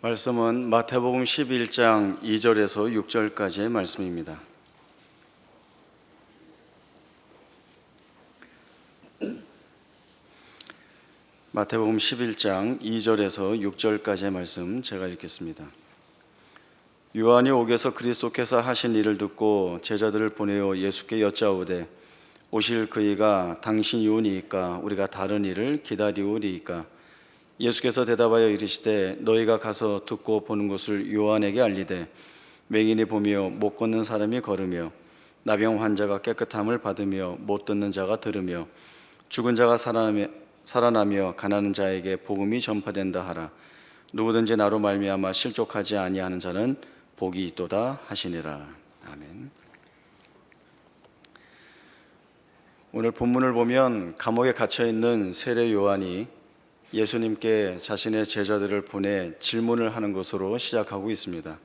말씀은 마태복음 11장 2절에서 6절까지의 말씀입니다. 마태복음 11장 2절에서 6절까지의 말씀 제가 읽겠습니다. 요한이 옥에서 그리스도께서 하신 일을 듣고 제자들을 보내어 예수께 여짜오되 오실 그이가 당신이 오니이까 우리가 다른 일을 기다리오리이까? 예수께서 대답하여 이르시되 너희가 가서 듣고 보는 것을 요한에게 알리되 맹인이 보며 못 걷는 사람이 걸으며 나병 환자가 깨끗함을 받으며 못 듣는 자가 들으며 죽은 자가 살아나며 가난한 자에게 복음이 전파된다 하라. 누구든지 나로 말미암아 실족하지 아니하는 자는 복이 있도다 하시니라. 아멘. 오늘 본문을 보면 감옥에 갇혀 있는 세례 요한이 예수님께 자신의 제자들을 보내 질문을 하는 것으로 시작하고 있습니다.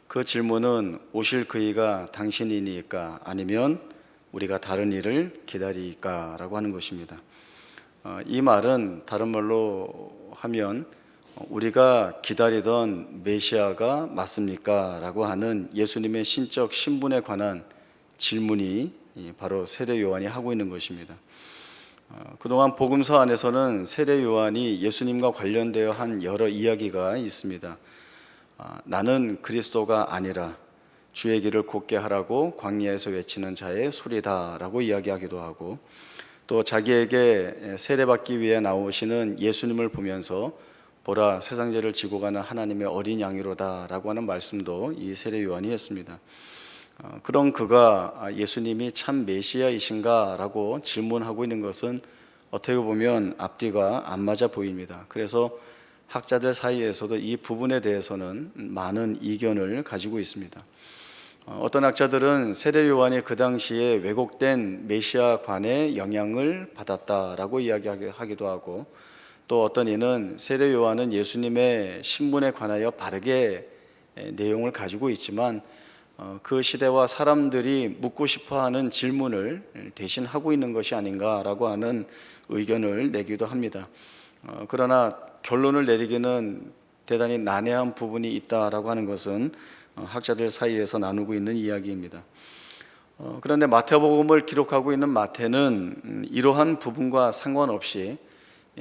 그 질문은 오실 그이가 당신이니까 아니면 우리가 다른 일을 기다리니까 라고 하는 것입니다. 이 말은 다른 말로 하면 우리가 기다리던 메시아가 맞습니까? 라고 하는 예수님의 신적 신분에 관한 질문이 바로 세례 요한이 하고 있는 것입니다. 그동안 복음서 안에서는 세례 요한이 예수님과 관련되어 한 여러 이야기가 있습니다. 나는 그리스도가 아니라 주의 길을 곧게 하라고 광야에서 외치는 자의 소리다 라고 이야기하기도 하고, 또 자기에게 세례받기 위해 나오시는 예수님을 보면서 보라 세상 죄를 지고 가는 하나님의 어린 양이로다 라고 하는 말씀도 이 세례 요한이 했습니다. 그런 그가 예수님이 참 메시아이신가 라고 질문하고 있는 것은 어떻게 보면 앞뒤가 안 맞아 보입니다. 그래서 학자들 사이에서도 이 부분에 대해서는 많은 이견을 가지고 있습니다. 어떤 학자들은 세례 요한이 그 당시에 왜곡된 메시아관의 영향을 받았다라고 이야기하기도 하고, 또 어떤 이는 세례 요한은 예수님의 신분에 관하여 바르게 내용을 가지고 있지만 그 시대와 사람들이 묻고 싶어하는 질문을 대신 하고 있는 것이 아닌가라고 하는 의견을 내기도 합니다. 그러나 결론을 내리기는 대단히 난해한 부분이 있다라고 하는 것은 학자들 사이에서 나누고 있는 이야기입니다. 그런데 마태복음을 기록하고 있는 마태는 이러한 부분과 상관없이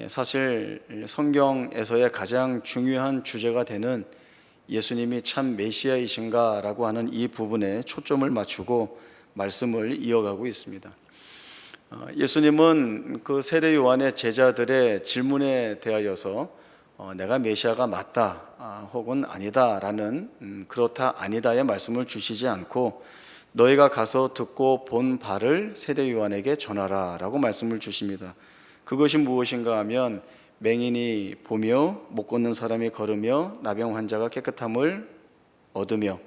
사실 성경에서의 가장 중요한 주제가 되는 예수님이 참 메시아이신가 라고 하는 이 부분에 초점을 맞추고 말씀을 이어가고 있습니다. 예수님은 그 세례 요한의 제자들의 질문에 대하여서 내가 메시아가 맞다 혹은 아니다 라는 그렇다 아니다의 말씀을 주시지 않고 너희가 가서 듣고 본 바를 세례 요한에게 전하라 라고 말씀을 주십니다. 그것이 무엇인가 하면 맹인이 보며 못 걷는 사람이 걸으며 나병 환자가 깨끗함을 얻으며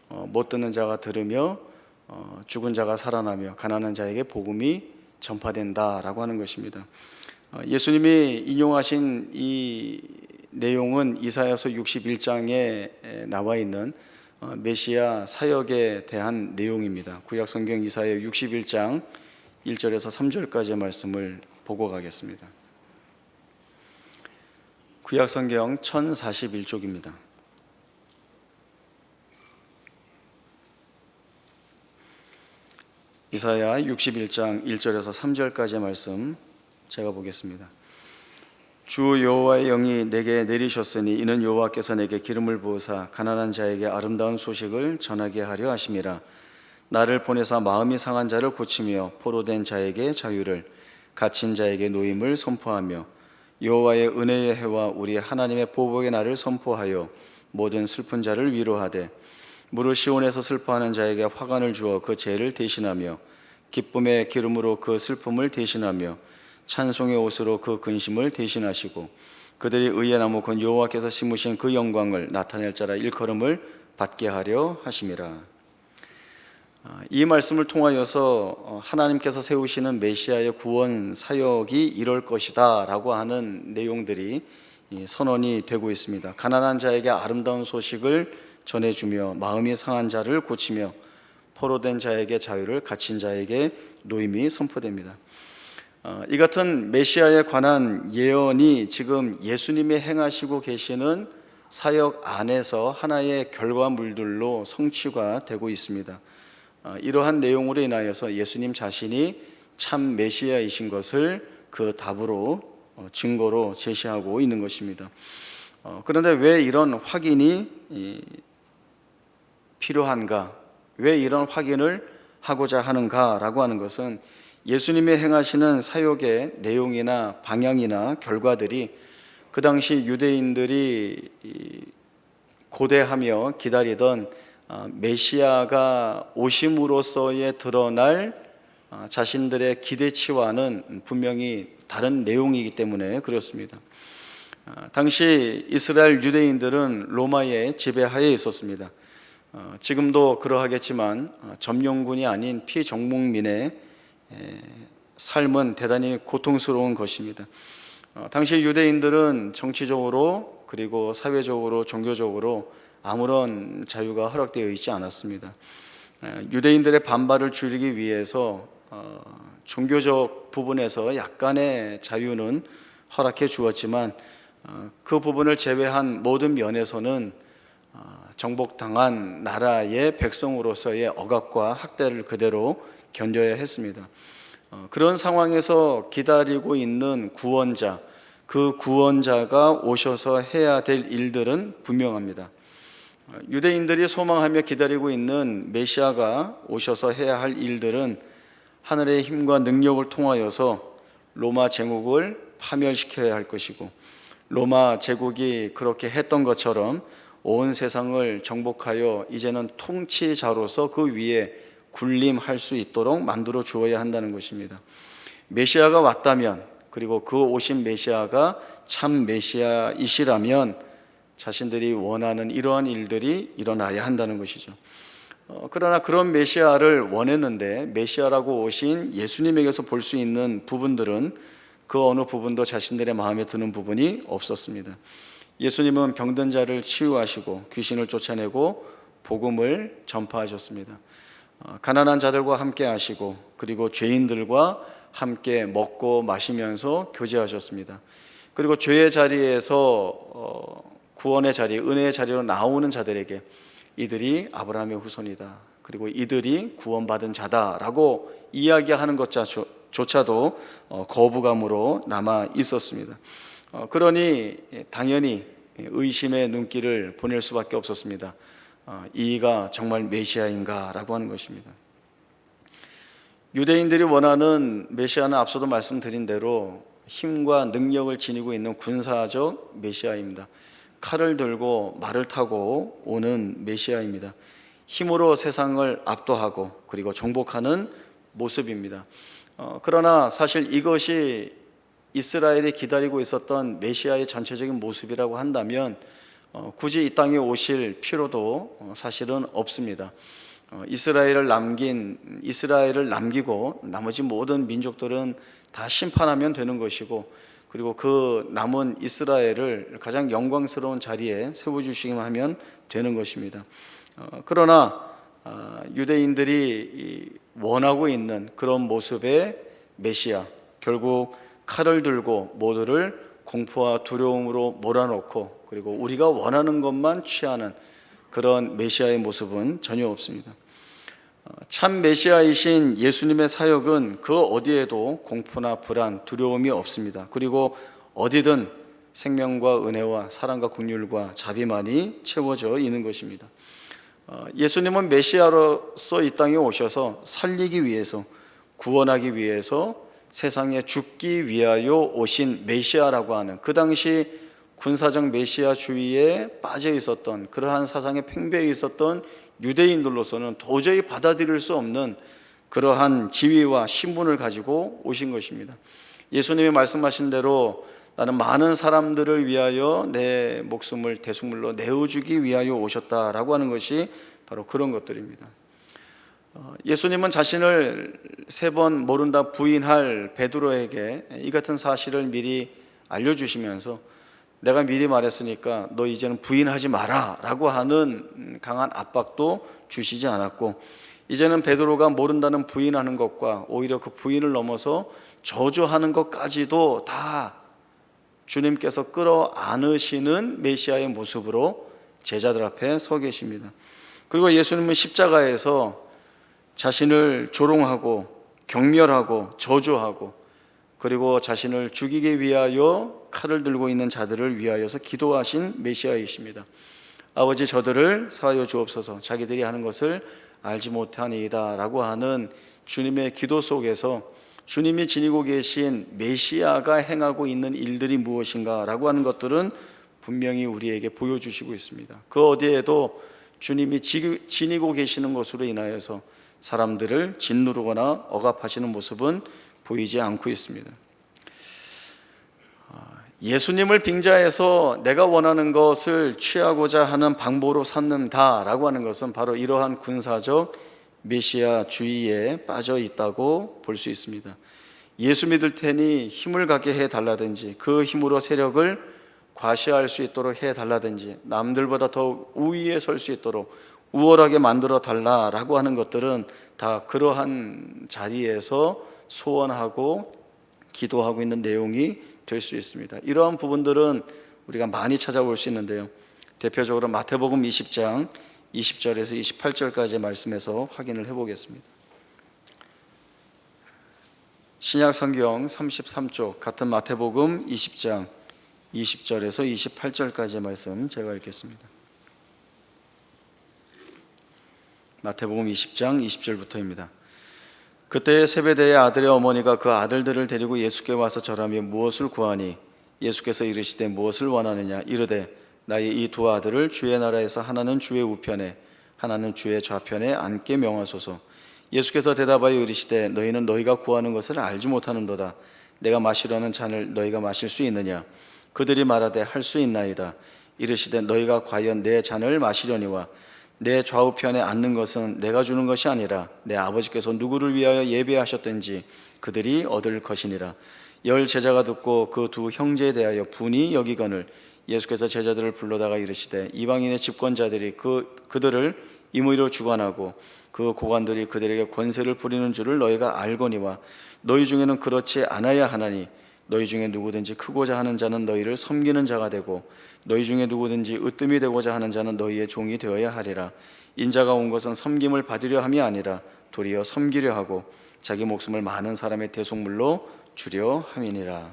못 듣는 자가 들으며 죽은 자가 살아나며 가난한 자에게 복음이 전파된다라고 하는 것입니다. 예수님이 인용하신 이 내용은 이사야서 61장에 나와 있는 메시아 사역에 대한 내용입니다. 구약성경 이사야 61장 1절에서 3절까지의 말씀을 보고 가겠습니다. 구약성경 1041쪽입니다. 이사야 61장 1절에서 3절까지의 말씀 제가 보겠습니다. 주 여호와의 영이 내게 내리셨으니 이는 여호와께서 내게 기름을 부으사 가난한 자에게 아름다운 소식을 전하게 하려 하심이라. 나를 보내사 마음이 상한 자를 고치며 포로된 자에게 자유를, 갇힌 자에게 노임을 선포하며 여호와의 은혜의 해와 우리 하나님의 보복의 날을 선포하여 모든 슬픈 자를 위로하되 무릇 시온에서 슬퍼하는 자에게 화관을 주어 그 죄를 대신하며 기쁨의 기름으로 그 슬픔을 대신하며 찬송의 옷으로 그 근심을 대신하시고 그들이 의의 나무 곧 여호와께서 심으신 그 영광을 나타낼 자라 일컬음을 받게 하려 하심이라. 이 말씀을 통하여서 하나님께서 세우시는 메시아의 구원 사역이 이럴 것이다 라고 하는 내용들이 선언이 되고 있습니다. 가난한 자에게 아름다운 소식을 전해주며 마음이 상한 자를 고치며 포로된 자에게 자유를, 갇힌 자에게 노임이 선포됩니다. 이 같은 메시아에 관한 예언이 지금 예수님이 행하시고 계시는 사역 안에서 하나의 결과물들로 성취가 되고 있습니다. 이러한 내용으로 인하여서 예수님 자신이 참 메시아이신 것을 그 답으로 증거로 제시하고 있는 것입니다. 그런데 왜 이런 확인이 필요한가? 왜 이런 확인을 하고자 하는가라고 하는 것은 예수님이 행하시는 사역의 내용이나 방향이나 결과들이 그 당시 유대인들이 고대하며 기다리던 메시아가 오심으로써의 드러날 자신들의 기대치와는 분명히 다른 내용이기 때문에 그렇습니다. 당시 이스라엘 유대인들은 로마의 지배하에 있었습니다. 지금도 그러하겠지만 점령군이 아닌 피정복민의 삶은 대단히 고통스러운 것입니다. 당시 유대인들은 정치적으로 그리고 사회적으로 종교적으로 아무런 자유가 허락되어 있지 않았습니다. 유대인들의 반발을 줄이기 위해서 종교적 부분에서 약간의 자유는 허락해 주었지만 그 부분을 제외한 모든 면에서는 정복당한 나라의 백성으로서의 억압과 학대를 그대로 견뎌야 했습니다. 그런 상황에서 기다리고 있는 구원자, 그 구원자가 오셔서 해야 될 일들은 분명합니다. 유대인들이 소망하며 기다리고 있는 메시아가 오셔서 해야 할 일들은 하늘의 힘과 능력을 통하여서 로마 제국을 파멸시켜야 할 것이고, 로마 제국이 그렇게 했던 것처럼 온 세상을 정복하여 이제는 통치자로서 그 위에 군림할 수 있도록 만들어 주어야 한다는 것입니다. 메시아가 왔다면, 그리고 그 오신 메시아가 참 메시아이시라면 자신들이 원하는 이러한 일들이 일어나야 한다는 것이죠. 그러나 그런 메시아를 원했는데 메시아라고 오신 예수님에게서 볼 수 있는 부분들은 그 어느 부분도 자신들의 마음에 드는 부분이 없었습니다. 예수님은 병든 자를 치유하시고 귀신을 쫓아내고 복음을 전파하셨습니다. 가난한 자들과 함께 하시고 그리고 죄인들과 함께 먹고 마시면서 교제하셨습니다. 그리고 죄의 자리에서 구원의 자리, 은혜의 자리로 나오는 자들에게 이들이 아브라함의 후손이다, 그리고 이들이 구원받은 자다라고 이야기하는 것조차도 거부감으로 남아 있었습니다. 그러니 당연히 의심의 눈길을 보낼 수밖에 없었습니다. 이가 정말 메시아인가 라고 하는 것입니다. 유대인들이 원하는 메시아는 앞서도 말씀드린 대로 힘과 능력을 지니고 있는 군사적 메시아입니다. 칼을 들고 말을 타고 오는 메시아입니다. 힘으로 세상을 압도하고 그리고 정복하는 모습입니다. 그러나 사실 이것이 이스라엘이 기다리고 있었던 메시아의 전체적인 모습이라고 한다면 굳이 이 땅에 오실 필요도 사실은 없습니다. 이스라엘을 남기고 나머지 모든 민족들은 다 심판하면 되는 것이고, 그리고 그 남은 이스라엘을 가장 영광스러운 자리에 세워주시기만 하면 되는 것입니다. 그러나 유대인들이 원하고 있는 그런 모습의 메시아, 결국 칼을 들고 모두를 공포와 두려움으로 몰아넣고 그리고 우리가 원하는 것만 취하는 그런 메시아의 모습은 전혀 없습니다. 참 메시아이신 예수님의 사역은 그 어디에도 공포나 불안, 두려움이 없습니다. 그리고 어디든 생명과 은혜와 사랑과 긍휼과 자비만이 채워져 있는 것입니다. 예수님은 메시아로서 이 땅에 오셔서 살리기 위해서, 구원하기 위해서 세상에 죽기 위하여 오신 메시아라고 하는, 그 당시 군사적 메시아주의에 빠져 있었던, 그러한 사상에 팽배해 있었던 유대인들로서는 도저히 받아들일 수 없는 그러한 지위와 신분을 가지고 오신 것입니다. 예수님이 말씀하신 대로 나는 많은 사람들을 위하여 내 목숨을 대속물로 내어주기 위하여 오셨다라고 하는 것이 바로 그런 것들입니다. 예수님은 자신을 3번 모른다 부인할 베드로에게 이 같은 사실을 미리 알려주시면서 내가 미리 말했으니까 너 이제는 부인하지 마라 라고 하는 강한 압박도 주시지 않았고, 이제는 베드로가 모른다는 부인하는 것과 오히려 그 부인을 넘어서 저주하는 것까지도 다 주님께서 끌어안으시는 메시아의 모습으로 제자들 앞에 서 계십니다. 그리고 예수님은 십자가에서 자신을 조롱하고 경멸하고 저주하고 그리고 자신을 죽이기 위하여 칼을 들고 있는 자들을 위하여서 기도하신 메시아이십니다. 아버지, 저들을 사하여 주옵소서, 자기들이 하는 것을 알지 못하니이다 라고 하는 주님의 기도 속에서 주님이 지니고 계신 메시아가 행하고 있는 일들이 무엇인가 라고 하는 것들은 분명히 우리에게 보여주시고 있습니다. 그 어디에도 주님이 지니고 계시는 것으로 인하여서 사람들을 짓누르거나 억압하시는 모습은 보이지 않고 있습니다. 예수님을 빙자해서 내가 원하는 것을 취하고자 하는 방법으로 삼는다라고 하는 것은 바로 이러한 군사적 메시아주의에 빠져 있다고 볼 수 있습니다. 예수 믿을 테니 힘을 갖게 해달라든지 그 힘으로 세력을 과시할 수 있도록 해달라든지 남들보다 더 우위에 설 수 있도록 우월하게 만들어 달라라고 하는 것들은 다 그러한 자리에서 소원하고 기도하고 있는 내용이 될 수 있습니다. 이러한 부분들은 우리가 많이 찾아볼 수 있는데요, 대표적으로 마태복음 20장 20절에서 28절까지의 말씀에서 확인을 해보겠습니다. 신약 성경 33쪽 같은 마태복음 20장 20절에서 28절까지의 말씀 제가 읽겠습니다. 마태복음 20장 20절부터입니다. 그때 세베대의 아들의 어머니가 그 아들들을 데리고 예수께 와서 절하며 무엇을 구하니? 예수께서 이르시되 무엇을 원하느냐? 이르되 나의 이 두 아들을 주의 나라에서 하나는 주의 우편에 하나는 주의 좌편에 앉게 명하소서. 예수께서 대답하여 이르시되 너희는 너희가 구하는 것을 알지 못하는도다. 내가 마시려는 잔을 너희가 마실 수 있느냐? 그들이 말하되 할 수 있나이다. 이르시되 너희가 과연 내 잔을 마시려니와 내 좌우편에 앉는 것은 내가 주는 것이 아니라 내 아버지께서 누구를 위하여 예배하셨든지 그들이 얻을 것이니라. 열 제자가 듣고 그 두 형제에 대하여 분이 여기거늘 예수께서 제자들을 불러다가 이르시되 이방인의 집권자들이 그들을 임의로 주관하고 그 고관들이 그들에게 권세를 부리는 줄을 너희가 알거니와 너희 중에는 그렇지 않아야 하나니 너희 중에 누구든지 크고자 하는 자는 너희를 섬기는 자가 되고 너희 중에 누구든지 으뜸이 되고자 하는 자는 너희의 종이 되어야 하리라. 인자가 온 것은 섬김을 받으려 함이 아니라 도리어 섬기려 하고 자기 목숨을 많은 사람의 대속물로 주려 함이니라.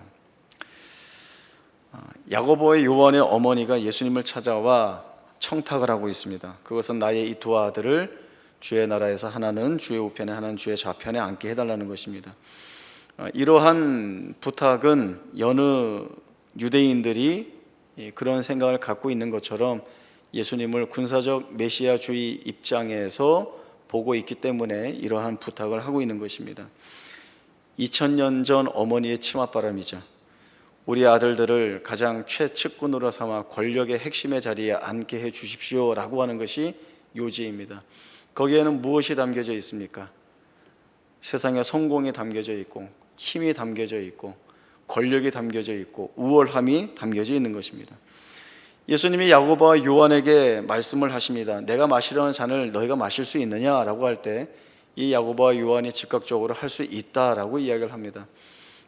야고보의 요한의 어머니가 예수님을 찾아와 청탁을 하고 있습니다. 그것은 나의 이 두 아들을 주의 나라에서 하나는 주의 우편에 하나는 주의 좌편에 앉게 해달라는 것입니다. 이러한 부탁은 여느 유대인들이 그런 생각을 갖고 있는 것처럼 예수님을 군사적 메시아주의 입장에서 보고 있기 때문에 이러한 부탁을 하고 있는 것입니다. 2000년 전 어머니의 치맛바람이죠. 우리 아들들을 가장 최측근으로 삼아 권력의 핵심의 자리에 앉게 해 주십시오 라고 하는 것이 요지입니다. 거기에는 무엇이 담겨져 있습니까? 세상의 성공이 담겨져 있고 힘이 담겨져 있고 권력이 담겨져 있고 우월함이 담겨져 있는 것입니다. 예수님이 야고보와 요한에게 말씀을 하십니다. 내가 마시려는 잔을 너희가 마실 수 있느냐라고 할 때 이 야고보와 요한이 즉각적으로 할 수 있다라고 이야기를 합니다.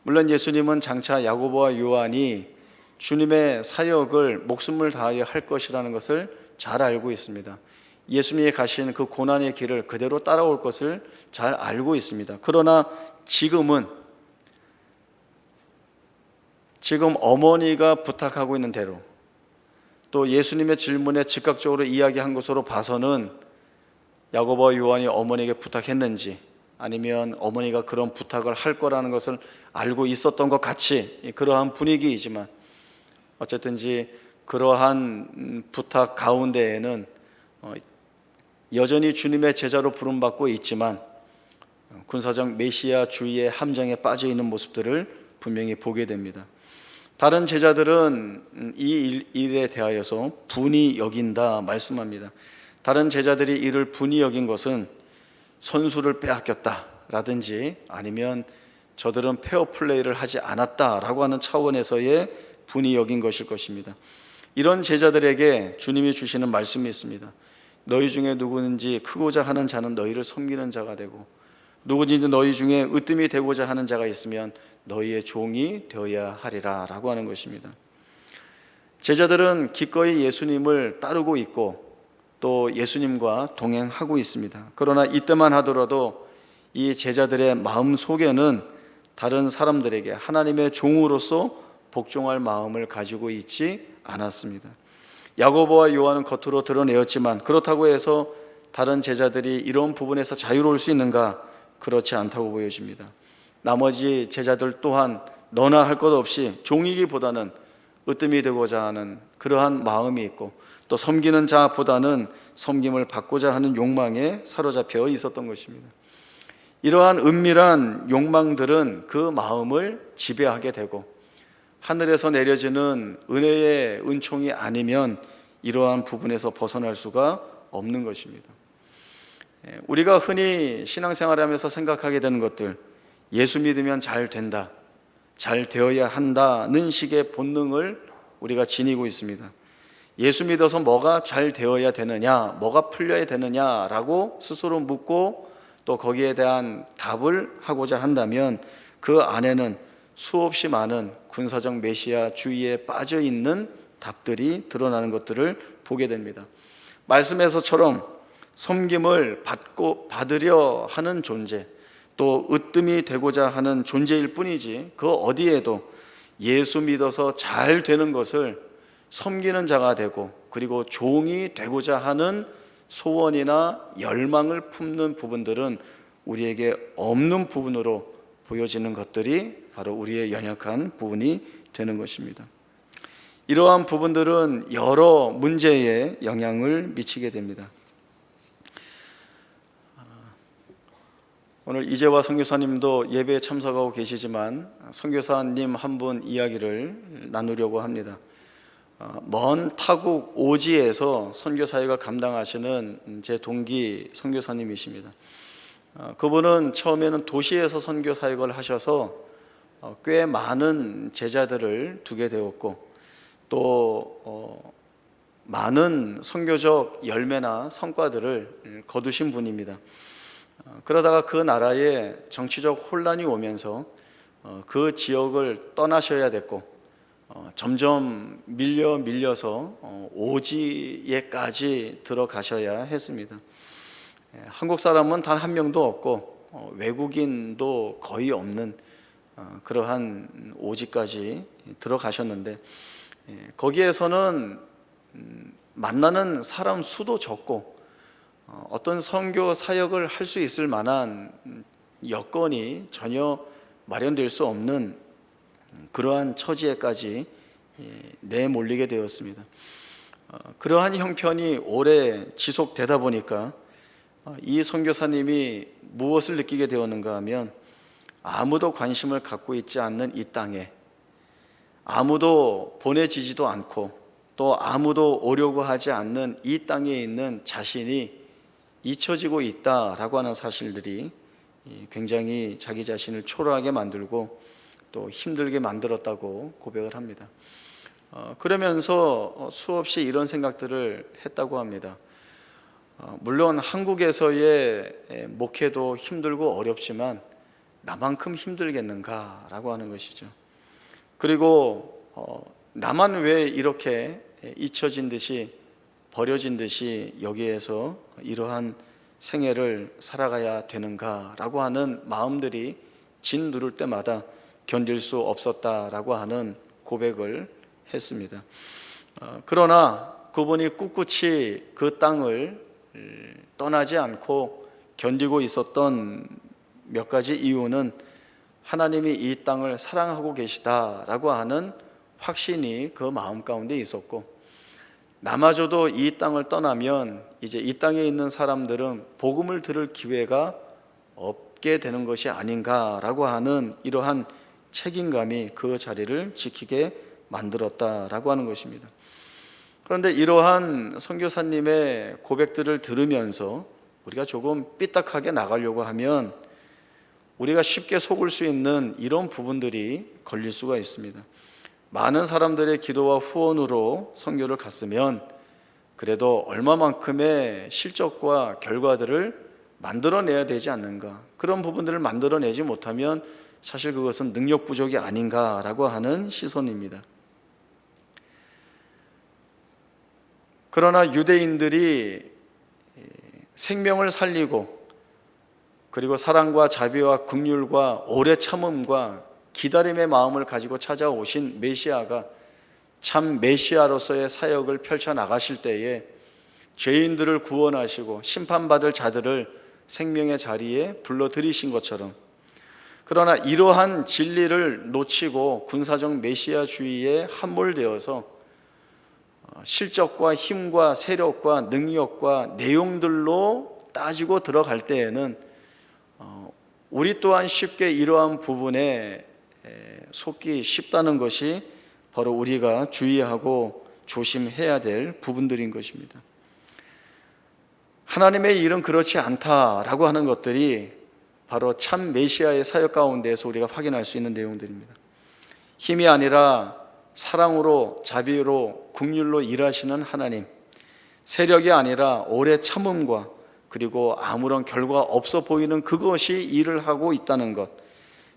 물론 예수님은 장차 야고보와 요한이 주님의 사역을 목숨을 다하여 할 것이라는 것을 잘 알고 있습니다. 예수님이 가신 그 고난의 길을 그대로 따라올 것을 잘 알고 있습니다. 그러나 지금 어머니가 부탁하고 있는 대로 또 예수님의 질문에 즉각적으로 이야기한 것으로 봐서는 야고보와 요한이 어머니에게 부탁했는지 아니면 어머니가 그런 부탁을 할 거라는 것을 알고 있었던 것 같이 그러한 분위기이지만 어쨌든지 그러한 부탁 가운데에는 여전히 주님의 제자로 부름받고 있지만 군사적 메시아주의의 함정에 빠져 있는 모습들을 분명히 보게 됩니다. 다른 제자들은 이 일에 대하여서 분이 여긴다 말씀합니다. 다른 제자들이 이를 분이 여긴 것은 선수를 빼앗겼다라든지 아니면 저들은 페어플레이를 하지 않았다라고 하는 차원에서의 분이 여긴 것일 것입니다. 이런 제자들에게 주님이 주시는 말씀이 있습니다. 너희 중에 누구든지 크고자 하는 자는 너희를 섬기는 자가 되고 누구든지 너희 중에 으뜸이 되고자 하는 자가 있으면 너희의 종이 되어야 하리라 라고 하는 것입니다. 제자들은 기꺼이 예수님을 따르고 있고 또 예수님과 동행하고 있습니다. 그러나 이때만 하더라도 이 제자들의 마음 속에는 다른 사람들에게 하나님의 종으로서 복종할 마음을 가지고 있지 않았습니다. 야고보와 요한은 겉으로 드러내었지만 그렇다고 해서 다른 제자들이 이런 부분에서 자유로울 수 있는가? 그렇지 않다고 보여집니다. 나머지 제자들 또한 너나 할 것 없이 종이기보다는 으뜸이 되고자 하는 그러한 마음이 있고 또 섬기는 자보다는 섬김을 받고자 하는 욕망에 사로잡혀 있었던 것입니다. 이러한 은밀한 욕망들은 그 마음을 지배하게 되고 하늘에서 내려지는 은혜의 은총이 아니면 이러한 부분에서 벗어날 수가 없는 것입니다. 우리가 흔히 신앙생활하면서 생각하게 되는 것들, 예수 믿으면 잘 된다, 잘 되어야 한다는 식의 본능을 우리가 지니고 있습니다. 예수 믿어서 뭐가 잘 되어야 되느냐, 뭐가 풀려야 되느냐라고 스스로 묻고 또 거기에 대한 답을 하고자 한다면 그 안에는 수없이 많은 군사적 메시아 주의에 빠져 있는 답들이 드러나는 것들을 보게 됩니다. 말씀에서처럼 섬김을 받으려 하는 존재, 또 으뜸이 되고자 하는 존재일 뿐이지 그 어디에도 예수 믿어서 잘 되는 것을 섬기는 자가 되고 그리고 종이 되고자 하는 소원이나 열망을 품는 부분들은 우리에게 없는 부분으로 보여지는 것들이 바로 우리의 연약한 부분이 되는 것입니다. 이러한 부분들은 여러 문제에 영향을 미치게 됩니다. 오늘 이재화 선교사님도 예배에 참석하고 계시지만 선교사님 한 분 이야기를 나누려고 합니다. 먼 타국 오지에서 선교사역을 감당하시는 제 동기 선교사님이십니다. 그분은 처음에는 도시에서 선교사역을 하셔서 꽤 많은 제자들을 두게 되었고 또 많은 선교적 열매나 성과들을 거두신 분입니다. 그러다가 그 나라에 정치적 혼란이 오면서 그 지역을 떠나셔야 됐고 점점 밀려서 오지에까지 들어가셔야 했습니다. 한국 사람은 단 한 명도 없고 외국인도 거의 없는 그러한 오지까지 들어가셨는데 거기에서는 만나는 사람 수도 적고 어떤 선교 사역을 할 수 있을 만한 여건이 전혀 마련될 수 없는 그러한 처지에까지 내몰리게 되었습니다. 그러한 형편이 오래 지속되다 보니까 이 선교사님이 무엇을 느끼게 되었는가 하면 아무도 관심을 갖고 있지 않는 이 땅에 아무도 보내지지도 않고 또 아무도 오려고 하지 않는 이 땅에 있는 자신이 잊혀지고 있다라고 하는 사실들이 굉장히 자기 자신을 초라하게 만들고 또 힘들게 만들었다고 고백을 합니다. 그러면서 수없이 이런 생각들을 했다고 합니다. 물론 한국에서의 목회도 힘들고 어렵지만 나만큼 힘들겠는가라고 하는 것이죠. 그리고 나만 왜 이렇게 잊혀진 듯이 버려진 듯이 여기에서 이러한 생애를 살아가야 되는가라고 하는 마음들이 짓누를 때마다 견딜 수 없었다라고 하는 고백을 했습니다. 그러나 그분이 꿋꿋이 그 땅을 떠나지 않고 견디고 있었던 몇 가지 이유는 하나님이 이 땅을 사랑하고 계시다라고 하는 확신이 그 마음 가운데 있었고 나마저도 이 땅을 떠나면 이제 이 땅에 있는 사람들은 복음을 들을 기회가 없게 되는 것이 아닌가라고 하는 이러한 책임감이 그 자리를 지키게 만들었다라고 하는 것입니다. 그런데 이러한 선교사님의 고백들을 들으면서 우리가 조금 삐딱하게 나가려고 하면 우리가 쉽게 속을 수 있는 이런 부분들이 걸릴 수가 있습니다. 많은 사람들의 기도와 후원으로 선교를 갔으면 그래도 얼마만큼의 실적과 결과들을 만들어내야 되지 않는가. 그런 부분들을 만들어내지 못하면 사실 그것은 능력 부족이 아닌가라고 하는 시선입니다. 그러나 유대인들이 생명을 살리고 그리고 사랑과 자비와 긍휼과 오래 참음과 기다림의 마음을 가지고 찾아오신 메시아가 참 메시아로서의 사역을 펼쳐나가실 때에 죄인들을 구원하시고 심판받을 자들을 생명의 자리에 불러들이신 것처럼, 그러나 이러한 진리를 놓치고 군사적 메시아주의에 함몰되어서 실적과 힘과 세력과 능력과 내용들로 따지고 들어갈 때에는 우리 또한 쉽게 이러한 부분에 속기 쉽다는 것이 바로 우리가 주의하고 조심해야 될 부분들인 것입니다. 하나님의 일은 그렇지 않다라고 하는 것들이 바로 참 메시아의 사역 가운데에서 우리가 확인할 수 있는 내용들입니다. 힘이 아니라 사랑으로 자비로 긍휼로 일하시는 하나님, 세력이 아니라 오래 참음과 그리고 아무런 결과 없어 보이는 그것이 일을 하고 있다는 것,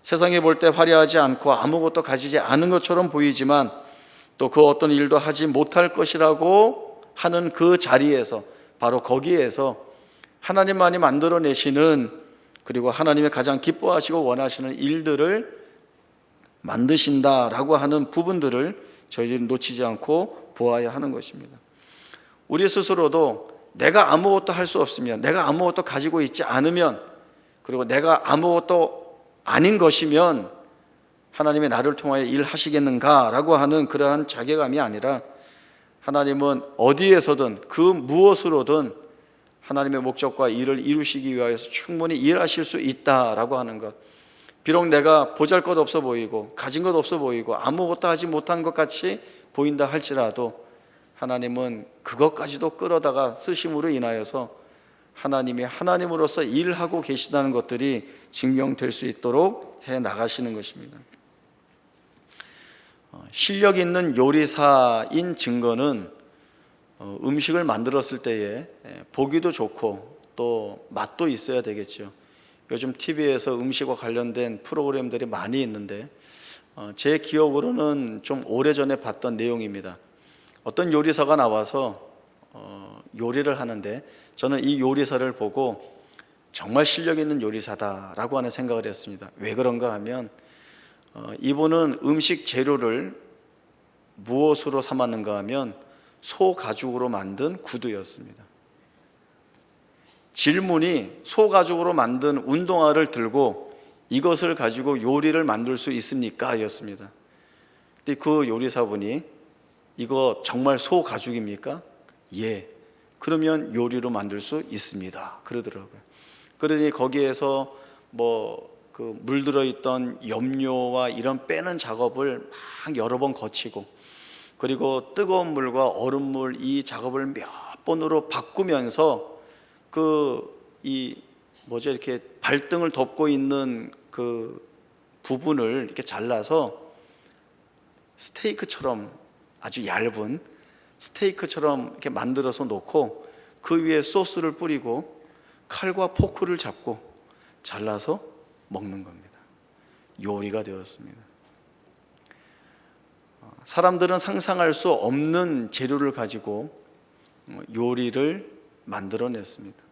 세상에 볼 때 화려하지 않고 아무것도 가지지 않은 것처럼 보이지만 또 그 어떤 일도 하지 못할 것이라고 하는 그 자리에서, 바로 거기에서 하나님만이 만들어내시는, 그리고 하나님의 가장 기뻐하시고 원하시는 일들을 만드신다라고 하는 부분들을 저희들이 놓치지 않고 보아야 하는 것입니다. 우리 스스로도 내가 아무것도 할 수 없으면, 내가 아무것도 가지고 있지 않으면, 그리고 내가 아무것도 아닌 것이면 하나님이 나를 통하여 일하시겠는가라고 하는 그러한 자괴감이 아니라, 하나님은 어디에서든 그 무엇으로든 하나님의 목적과 일을 이루시기 위하여서 충분히 일하실 수 있다라고 하는 것. 비록 내가 보잘것없어 보이고 가진 것 없어 보이고 아무것도 하지 못한 것 같이 보인다 할지라도 하나님은 그것까지도 끌어다가 쓰심으로 인하여서 하나님이 하나님으로서 일하고 계시다는 것들이 증명될 수 있도록 해 나가시는 것입니다. 실력 있는 요리사인 증거는 음식을 만들었을 때에 보기도 좋고 또 맛도 있어야 되겠죠. 요즘 TV에서 음식과 관련된 프로그램들이 많이 있는데 제 기억으로는 좀 오래전에 봤던 내용입니다. 어떤 요리사가 나와서 요리를 하는데 저는 이 요리사를 보고 정말 실력 있는 요리사다라고 하는 생각을 했습니다. 왜 그런가 하면 이분은 음식 재료를 무엇으로 삼았는가 하면 소 가죽으로 만든 구두였습니다. 질문이 소 가죽으로 만든 운동화를 들고 이것을 가지고 요리를 만들 수 있습니까? 였습니다. 근데 그 요리사분이 이거 정말 소 가죽입니까? 예. 그러면 요리로 만들 수 있습니다. 그러더라고요. 그러니 거기에서 그 물들어 있던 염료와 이런 빼는 작업을 막 여러 번 거치고, 그리고 뜨거운 물과 얼음물 이 작업을 몇 번으로 바꾸면서 이렇게 발등을 덮고 있는 그 부분을 이렇게 잘라서 스테이크처럼, 아주 얇은 스테이크처럼 이렇게 만들어서 놓고 그 위에 소스를 뿌리고 칼과 포크를 잡고 잘라서 먹는 겁니다. 요리가 되었습니다. 사람들은 상상할 수 없는 재료를 가지고 요리를 만들어냈습니다.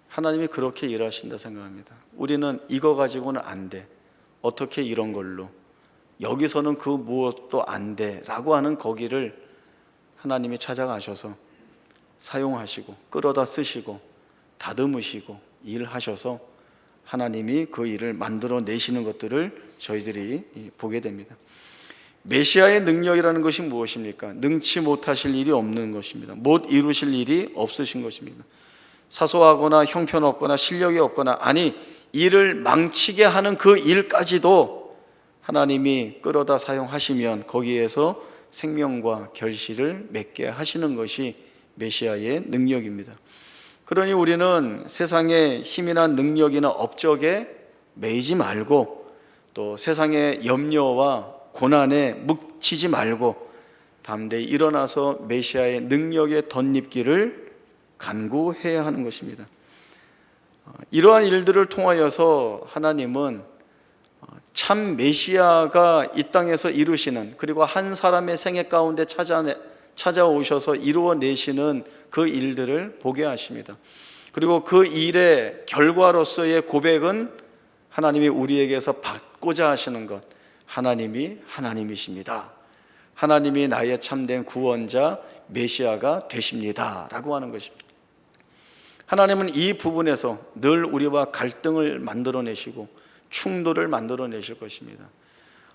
하나님이 그렇게 일하신다 생각합니다. 우리는 이거 가지고는 안 돼, 어떻게 이런 걸로, 여기서는 그 무엇도 안 돼 라고 하는 거기를 하나님이 찾아가셔서 사용하시고 끌어다 쓰시고 다듬으시고 일하셔서 하나님이 그 일을 만들어내시는 것들을 저희들이 보게 됩니다. 메시아의 능력이라는 것이 무엇입니까? 능치 못하실 일이 없는 것입니다. 못 이루실 일이 없으신 것입니다. 사소하거나 형편없거나 실력이 없거나, 아니 일을 망치게 하는 그 일까지도 하나님이 끌어다 사용하시면 거기에서 생명과 결실을 맺게 하시는 것이 메시아의 능력입니다. 그러니 우리는 세상의 힘이나 능력이나 업적에 매이지 말고 또 세상의 염려와 고난에 묵히지 말고 담대히 일어나서 메시아의 능력의 덧입기를 간구해야 하는 것입니다. 이러한 일들을 통하여서 하나님은 참 메시아가 이 땅에서 이루시는, 그리고 한 사람의 생애 가운데 찾아오셔서 이루어내시는 그 일들을 보게 하십니다. 그리고 그 일의 결과로서의 고백은 하나님이 우리에게서 받고자 하시는 것, 하나님이 하나님이십니다, 하나님이 나의 참된 구원자 메시아가 되십니다 라고 하는 것입니다. 하나님은 이 부분에서 늘 우리와 갈등을 만들어내시고 충돌을 만들어내실 것입니다.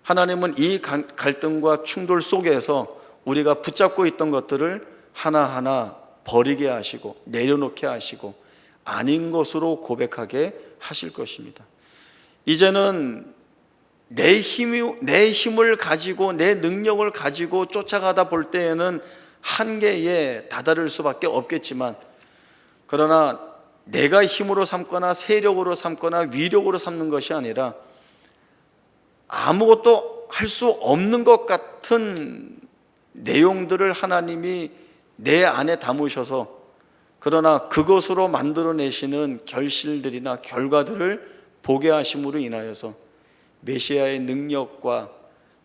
하나님은 이 갈등과 충돌 속에서 우리가 붙잡고 있던 것들을 하나하나 버리게 하시고 내려놓게 하시고 아닌 것으로 고백하게 하실 것입니다. 이제는 내 힘을 가지고 내 능력을 가지고 쫓아가다 볼 때에는 한계에 다다를 수밖에 없겠지만, 그러나 내가 힘으로 삼거나 세력으로 삼거나 위력으로 삼는 것이 아니라 아무것도 할 수 없는 것 같은 내용들을 하나님이 내 안에 담으셔서, 그러나 그것으로 만들어내시는 결실들이나 결과들을 보게 하심으로 인하여서 메시아의 능력과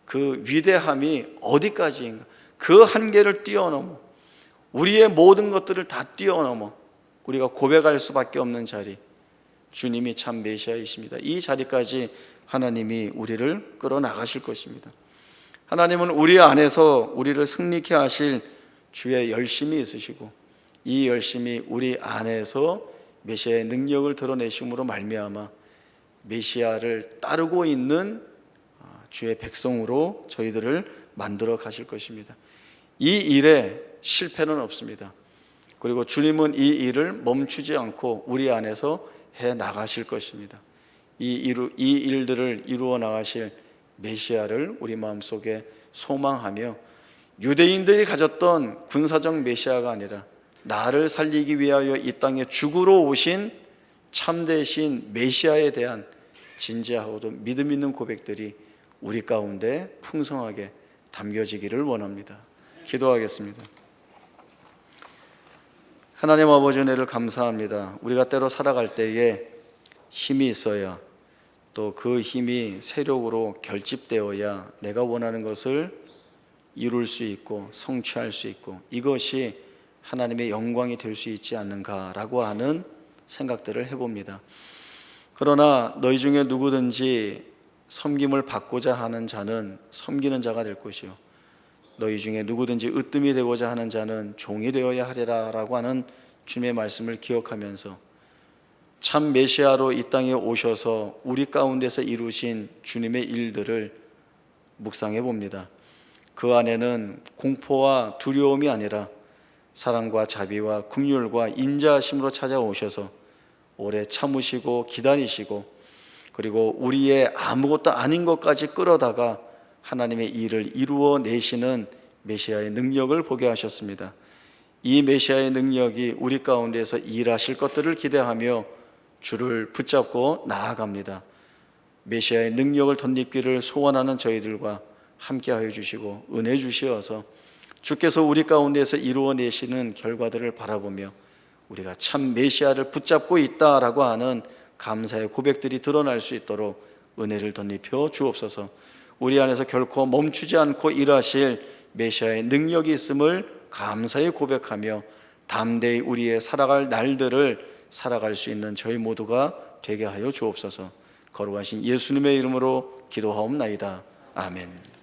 그 위대함이 어디까지인가, 그 한계를 뛰어넘어 우리의 모든 것들을 다 뛰어넘어 우리가 고백할 수밖에 없는 자리, 주님이 참 메시아이십니다. 이 자리까지 하나님이 우리를 끌어나가실 것입니다. 하나님은 우리 안에서 우리를 승리케 하실 주의 열심이 있으시고, 이 열심이 우리 안에서 메시아의 능력을 드러내심으로 말미암아 메시아를 따르고 있는 주의 백성으로 저희들을 만들어 가실 것입니다. 이 일에 실패는 없습니다. 그리고 주님은 이 일을 멈추지 않고 우리 안에서 해 나가실 것입니다. 이 일들을 이루어 나가실 메시아를 우리 마음속에 소망하며, 유대인들이 가졌던 군사적 메시아가 아니라 나를 살리기 위하여 이 땅에 죽으러 오신 참되신 메시아에 대한 진지하고도 믿음 있는 고백들이 우리 가운데 풍성하게 담겨지기를 원합니다. 기도하겠습니다. 하나님 아버지, 은혜를 감사합니다. 우리가 때로 살아갈 때에 힘이 있어야, 또 그 힘이 세력으로 결집되어야 내가 원하는 것을 이룰 수 있고 성취할 수 있고, 이것이 하나님의 영광이 될 수 있지 않는가라고 하는 생각들을 해봅니다. 그러나 너희 중에 누구든지 섬김을 받고자 하는 자는 섬기는 자가 될 것이요, 너희 중에 누구든지 으뜸이 되고자 하는 자는 종이 되어야 하리라 라고 하는 주님의 말씀을 기억하면서 참 메시아로 이 땅에 오셔서 우리 가운데서 이루신 주님의 일들을 묵상해 봅니다. 그 안에는 공포와 두려움이 아니라 사랑과 자비와 긍휼과 인자하심으로 찾아오셔서 오래 참으시고 기다리시고, 그리고 우리의 아무것도 아닌 것까지 끌어다가 하나님의 일을 이루어 내시는 메시아의 능력을 보게 하셨습니다. 이 메시아의 능력이 우리 가운데서 일하실 것들을 기대하며 주를 붙잡고 나아갑니다. 메시아의 능력을 덧입기를 소원하는 저희들과 함께하여 주시고 은혜 주시어서 주께서 우리 가운데서 이루어내시는 결과들을 바라보며 우리가 참 메시아를 붙잡고 있다라고 하는 감사의 고백들이 드러날 수 있도록 은혜를 덧입혀 주옵소서. 우리 안에서 결코 멈추지 않고 일하실 메시아의 능력이 있음을 감사히 고백하며 담대히 우리의 살아갈 날들을 살아갈 수 있는 저희 모두가 되게 하여 주옵소서. 거룩하신 예수님의 이름으로 기도하옵나이다. 아멘.